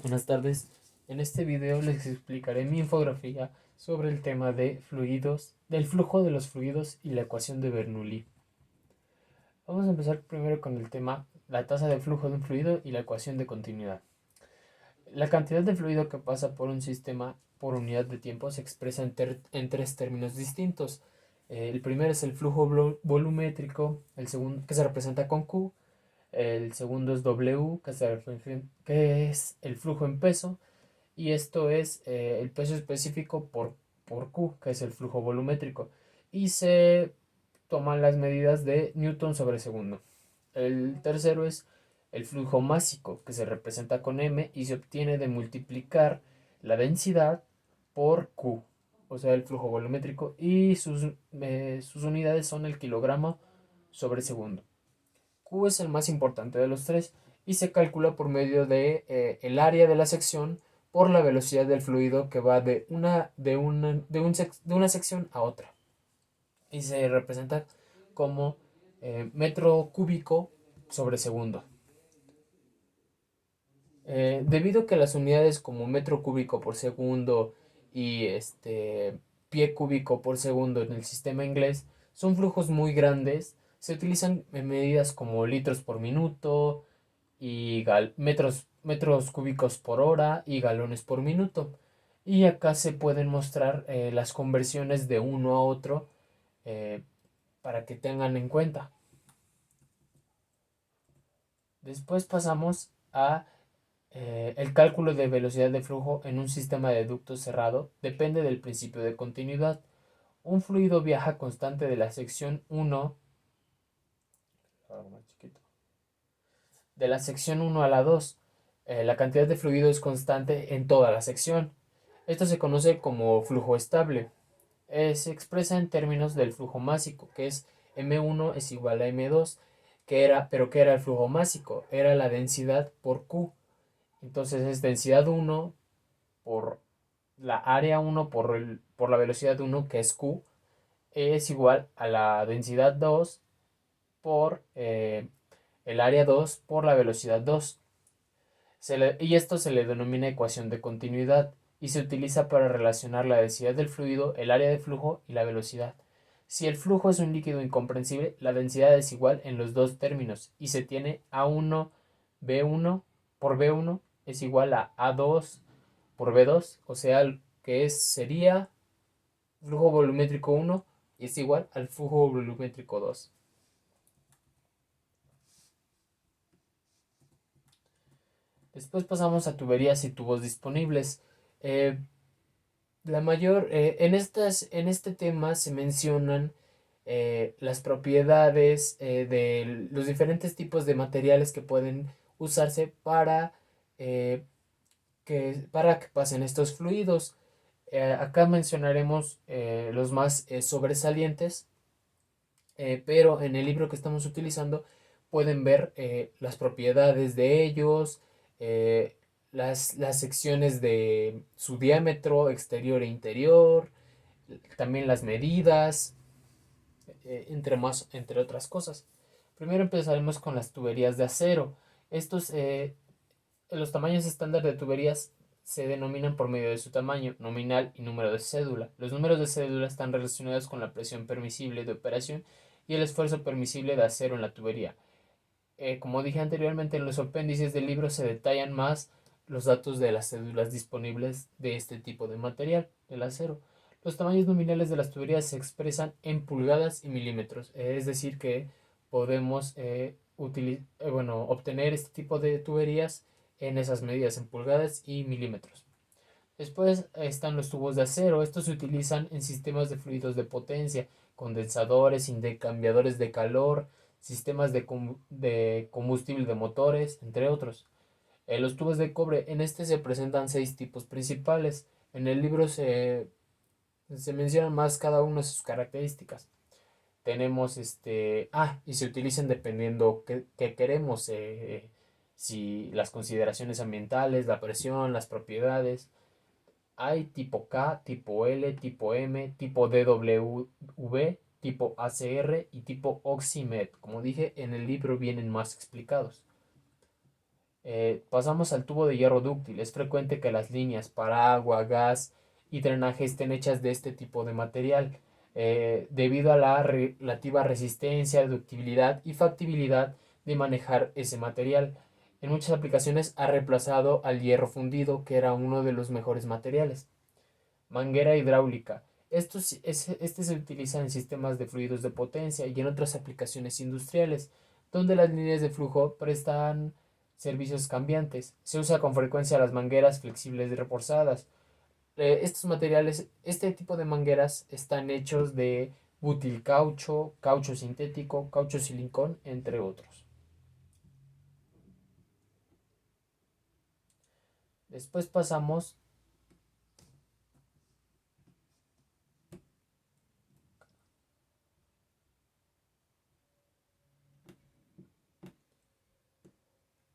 Buenas tardes. En este video les explicaré mi infografía sobre el tema de fluidos, del flujo de los fluidos y la ecuación de Bernoulli. Vamos a empezar primero con el tema, la tasa de flujo de un fluido y la ecuación de continuidad. La cantidad de fluido que pasa por un sistema por unidad de tiempo se expresa en tres términos distintos. El primero es el flujo volumétrico, el segundo que se representa con Q, el segundo es W, que es el flujo en peso, y esto es el peso específico por Q, que es el flujo volumétrico, y se toman las medidas de Newton sobre segundo. El tercero es el flujo másico, que se representa con M y se obtiene de multiplicar la densidad por Q, o sea, el flujo volumétrico, y sus unidades son el kilogramo sobre segundo. Q es el más importante de los tres y se calcula por medio de el área de la sección por la velocidad del fluido que va de una sección a otra. Y se representa como metro cúbico sobre segundo. Debido a que las unidades como metro cúbico por segundo y pie cúbico por segundo en el sistema inglés son flujos muy grandes, se utilizan medidas como litros por minuto, y metros cúbicos por hora y galones por minuto. Y acá se pueden mostrar las conversiones de uno a otro eh, para que tengan en cuenta. Después pasamos a el cálculo de velocidad de flujo en un sistema de ducto cerrado. Depende del principio de continuidad. Un fluido viaja constante de la sección uno a la 2. La cantidad de fluido es constante en toda la sección. Esto se conoce como flujo estable. Se expresa en términos del flujo másico, que es M1 es igual a M2, pero ¿qué era el flujo másico? Era la densidad por Q. Entonces es densidad 1 por la área 1 por la velocidad 1, que es Q, es igual a la densidad 2 por el área 2 por la velocidad 2. Y esto se le denomina ecuación de continuidad y se utiliza para relacionar la densidad del fluido, el área de flujo y la velocidad. Si el flujo es un líquido incomprensible, la densidad es igual en los dos términos y se tiene A1 B1 por B1 es igual a A2 por B2, o sea que sería flujo volumétrico 1 y es igual al flujo volumétrico 2. Después pasamos a tuberías y tubos disponibles. Eh, en este tema se mencionan las propiedades de los diferentes tipos de materiales que pueden usarse eh, para que pasen estos fluidos. Acá mencionaremos los más sobresalientes, pero en el libro que estamos utilizando pueden ver las propiedades de ellos, eh, las secciones de su diámetro exterior e interior, también las medidas, entre otras cosas. Primero empezaremos con las tuberías de acero. Los tamaños estándar de tuberías se denominan por medio de su tamaño nominal y número de cédula. Los números de cédula están relacionados con la presión permisible de operación y el esfuerzo permisible de acero en la tubería. Como dije anteriormente, en los apéndices del libro se detallan más los datos de las cédulas disponibles de este tipo de material, del acero. Los tamaños nominales de las tuberías se expresan en pulgadas y milímetros, es decir, que podemos obtener este tipo de tuberías en esas medidas, en pulgadas y milímetros. Después están los tubos de acero. Estos se utilizan en sistemas de fluidos de potencia, condensadores, intercambiadores de calor, sistemas de combustible de motores, entre otros. Los tubos de cobre, en este se presentan seis tipos principales. En el libro se mencionan más cada uno de sus características. Tenemos y se utilizan dependiendo qué queremos, si las consideraciones ambientales, la presión, las propiedades. Hay tipo K, tipo L, tipo M, tipo DWV, tipo ACR y tipo Oxymet. Como dije, en el libro vienen más explicados. Pasamos al tubo de hierro dúctil. Es frecuente que las líneas para agua, gas y drenaje estén hechas de este tipo de material, debido a la relativa resistencia, ductibilidad y factibilidad de manejar ese material. En muchas aplicaciones ha reemplazado al hierro fundido, que era uno de los mejores materiales. Manguera hidráulica. Este se utiliza en sistemas de fluidos de potencia y en otras aplicaciones industriales, donde las líneas de flujo prestan servicios cambiantes. Se usa con frecuencia las mangueras flexibles y reforzadas. Estos materiales, este tipo de mangueras están hechos de butilcaucho, caucho sintético, caucho silicón, entre otros. Después pasamos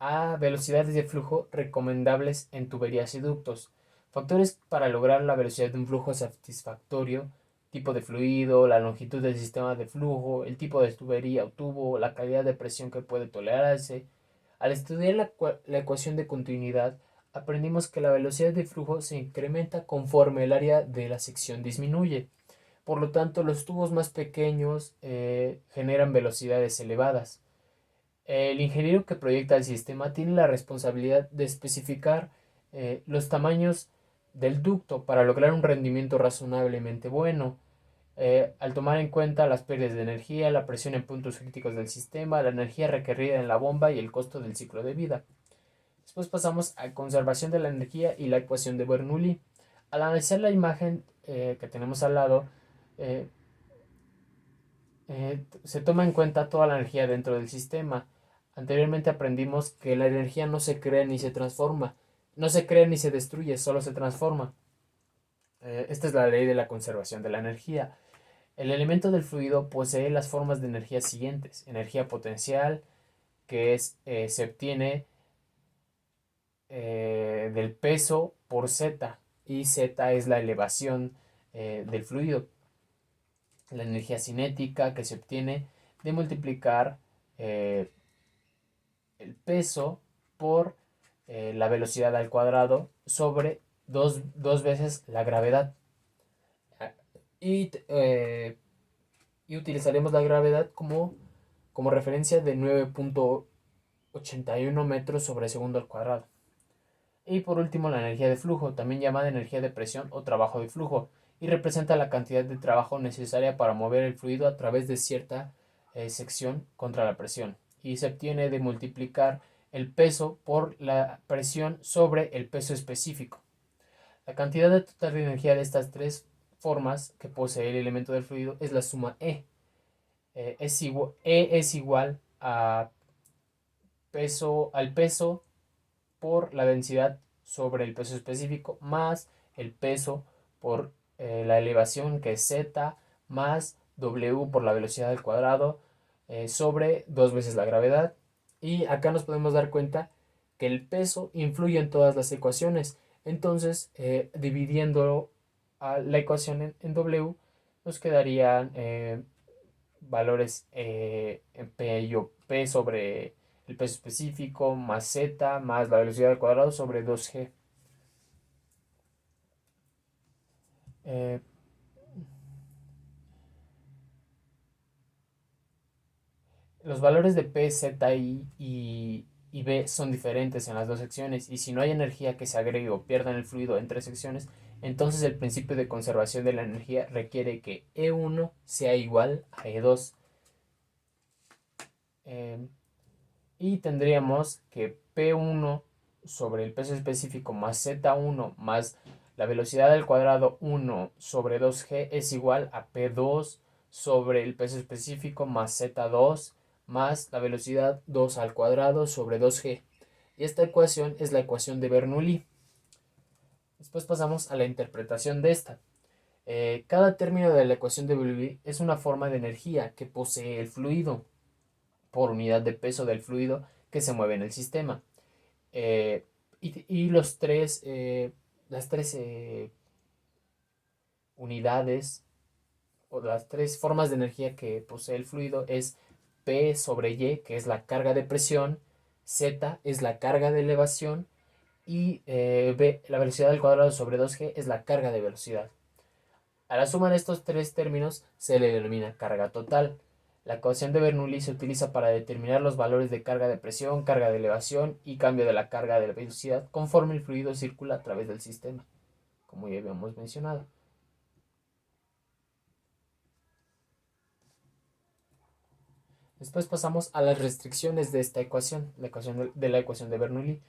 a velocidades de flujo recomendables en tuberías y ductos. Factores para lograr la velocidad de un flujo satisfactorio: tipo de fluido, la longitud del sistema de flujo, el tipo de tubería o tubo, la calidad de presión que puede tolerarse. Al estudiar la ecuación de continuidad, aprendimos que la velocidad de flujo se incrementa conforme el área de la sección disminuye. Por lo tanto, los tubos más pequeños generan velocidades elevadas. El ingeniero que proyecta el sistema tiene la responsabilidad de especificar los tamaños del ducto para lograr un rendimiento razonablemente bueno, al tomar en cuenta las pérdidas de energía, la presión en puntos críticos del sistema, la energía requerida en la bomba y el costo del ciclo de vida. Después pasamos a conservación de la energía y la ecuación de Bernoulli. Al analizar la imagen que tenemos al lado, eh, se toma en cuenta toda la energía dentro del sistema. Anteriormente aprendimos que la energía no se crea ni se transforma, no se crea ni se destruye, solo se transforma. Esta es la ley de la conservación de la energía. El elemento del fluido posee las formas de energía siguientes: energía potencial, que se obtiene del peso por Z, y Z es la elevación del fluido. La energía cinética, que se obtiene de multiplicar eh, el peso por la velocidad al cuadrado sobre dos veces la gravedad. Y, eh, y utilizaremos la gravedad como referencia de 9.81 metros sobre segundo al cuadrado. Y por último, la energía de flujo, también llamada energía de presión o trabajo de flujo, y representa la cantidad de trabajo necesaria para mover el fluido a través de cierta sección contra la presión. Y se obtiene de multiplicar el peso por la presión sobre el peso específico. La cantidad de total de energía de estas tres formas que posee el elemento del fluido es la suma E. E es igual al peso por la densidad sobre el peso específico, más el peso por la elevación, que es Z, más W por la velocidad al cuadrado, sobre dos veces la gravedad. Y acá nos podemos dar cuenta que el peso influye en todas las ecuaciones. Entonces, dividiendo a la ecuación en W, nos quedarían valores en P y P sobre el peso específico, más Z, más la velocidad al cuadrado sobre 2G. Eh, los valores de P, Z y B son diferentes en las dos secciones, y si no hay energía que se agregue o pierda en el fluido entre secciones, entonces el principio de conservación de la energía requiere que E1 sea igual a E2. Eh, y tendríamos que P1 sobre el peso específico más Z1 más la velocidad al cuadrado 1 sobre 2G es igual a P2 sobre el peso específico más Z2 más la velocidad 2 al cuadrado sobre 2G. Y esta ecuación es la ecuación de Bernoulli. Después pasamos a la interpretación de esta. Cada término de la ecuación de Bernoulli es una forma de energía que posee el fluido por unidad de peso del fluido que se mueve en el sistema. Eh, y las tres unidades o las tres formas de energía que posee el fluido es P sobre Y, que es la carga de presión, Z es la carga de elevación y B, la velocidad al cuadrado sobre 2g es la carga de velocidad. A la suma de estos tres términos se le denomina carga total. La ecuación de Bernoulli se utiliza para determinar los valores de carga de presión, carga de elevación y cambio de la carga de la velocidad conforme el fluido circula a través del sistema, como ya habíamos mencionado. Después pasamos a las restricciones de esta ecuación, la ecuación de la ecuación de Bernoulli.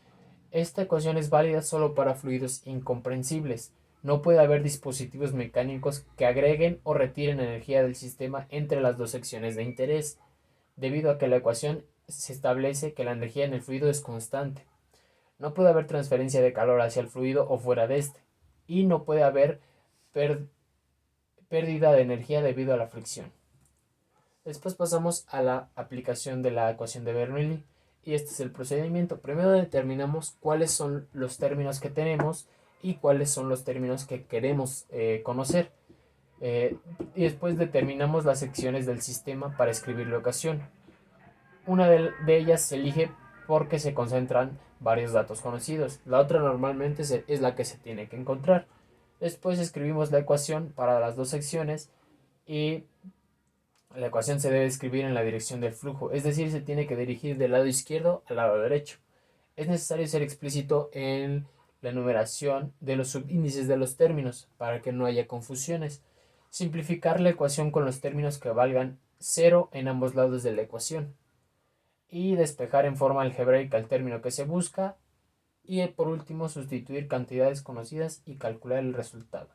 Esta ecuación es válida solo para fluidos incomprensibles. No puede haber dispositivos mecánicos que agreguen o retiren energía del sistema entre las dos secciones de interés, debido a que la ecuación se establece que la energía en el fluido es constante. No puede haber transferencia de calor hacia el fluido o fuera de este, y no puede haber pérdida de energía debido a la fricción. Después pasamos a la aplicación de la ecuación de Bernoulli, y este es el procedimiento. Primero determinamos cuáles son los términos que tenemos y cuáles son los términos que queremos conocer. Y después determinamos las secciones del sistema para escribir la ecuación. Una de ellas se elige porque se concentran varios datos conocidos. La otra normalmente es la que se tiene que encontrar. Después escribimos la ecuación para las dos secciones y la ecuación se debe escribir en la dirección del flujo, es decir, se tiene que dirigir del lado izquierdo al lado derecho. Es necesario ser explícito en la numeración de los subíndices de los términos para que no haya confusiones. Simplificar la ecuación con los términos que valgan 0 en ambos lados de la ecuación. Y despejar en forma algebraica el término que se busca. Y por último, sustituir cantidades conocidas y calcular el resultado.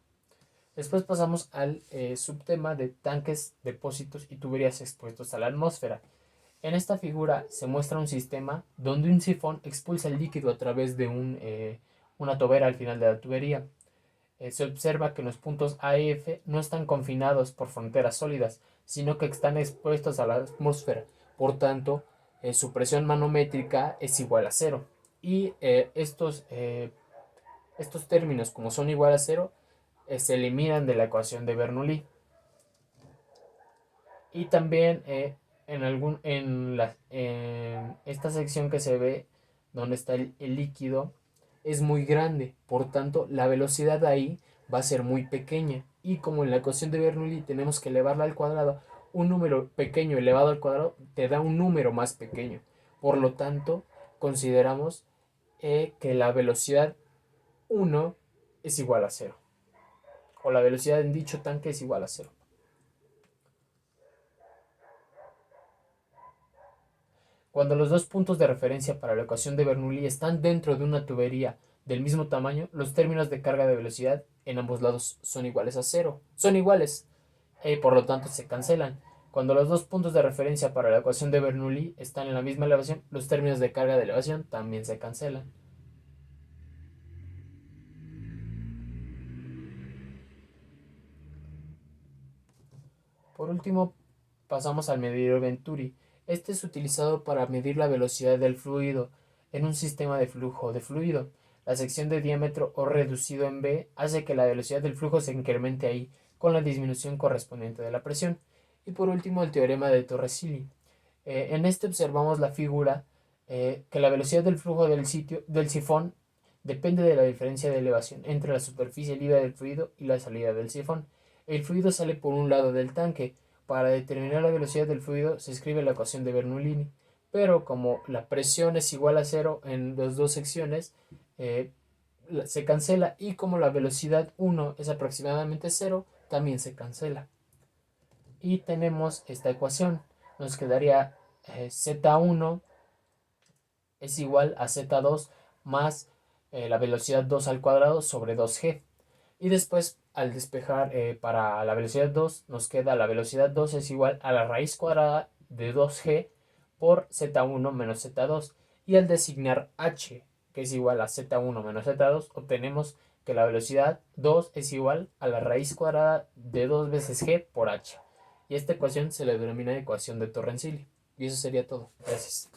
Después pasamos al subtema de tanques, depósitos y tuberías expuestos a la atmósfera. En esta figura se muestra un sistema donde un sifón expulsa el líquido a través de una tobera al final de la tubería. Se observa que los puntos A y F no están confinados por fronteras sólidas, sino que están expuestos a la atmósfera. Por tanto, su presión manométrica es igual a cero. Y estos términos, como son igual a cero, se eliminan de la ecuación de Bernoulli. Y también en esta sección que se ve donde está el líquido es muy grande, por tanto la velocidad ahí va a ser muy pequeña, y como en la ecuación de Bernoulli tenemos que elevarla al cuadrado, un número pequeño elevado al cuadrado te da un número más pequeño. Por lo tanto, consideramos que la velocidad 1 es igual a 0, o la velocidad en dicho tanque es igual a 0. Cuando los dos puntos de referencia para la ecuación de Bernoulli están dentro de una tubería del mismo tamaño, los términos de carga de velocidad en ambos lados son iguales a 0. Son iguales, y por lo tanto se cancelan. Cuando los dos puntos de referencia para la ecuación de Bernoulli están en la misma elevación, los términos de carga de elevación también se cancelan. Por último, pasamos al medidor Venturi. Este es utilizado para medir la velocidad del fluido en un sistema de flujo de fluido. La sección de diámetro O reducido en B hace que la velocidad del flujo se incremente ahí, con la disminución correspondiente de la presión. Y por último, el teorema de Torricelli. En este observamos la figura que la velocidad del flujo del sifón depende de la diferencia de elevación entre la superficie libre del fluido y la salida del sifón. El fluido sale por un lado del tanque. Para determinar la velocidad del fluido se escribe la ecuación de Bernoulli, pero como la presión es igual a cero en las dos secciones, se cancela, y como la velocidad 1 es aproximadamente 0, también se cancela. Y tenemos esta ecuación. Nos quedaría Z1 es igual a Z2 más la velocidad 2 al cuadrado sobre 2g. Y después, al despejar para la velocidad 2, nos queda la velocidad 2 es igual a la raíz cuadrada de 2g por z1 menos z2. Y al designar h, que es igual a z1 menos z2, obtenemos que la velocidad 2 es igual a la raíz cuadrada de 2 veces g por h. Y esta ecuación se le denomina ecuación de Torricelli. Y eso sería todo. Gracias.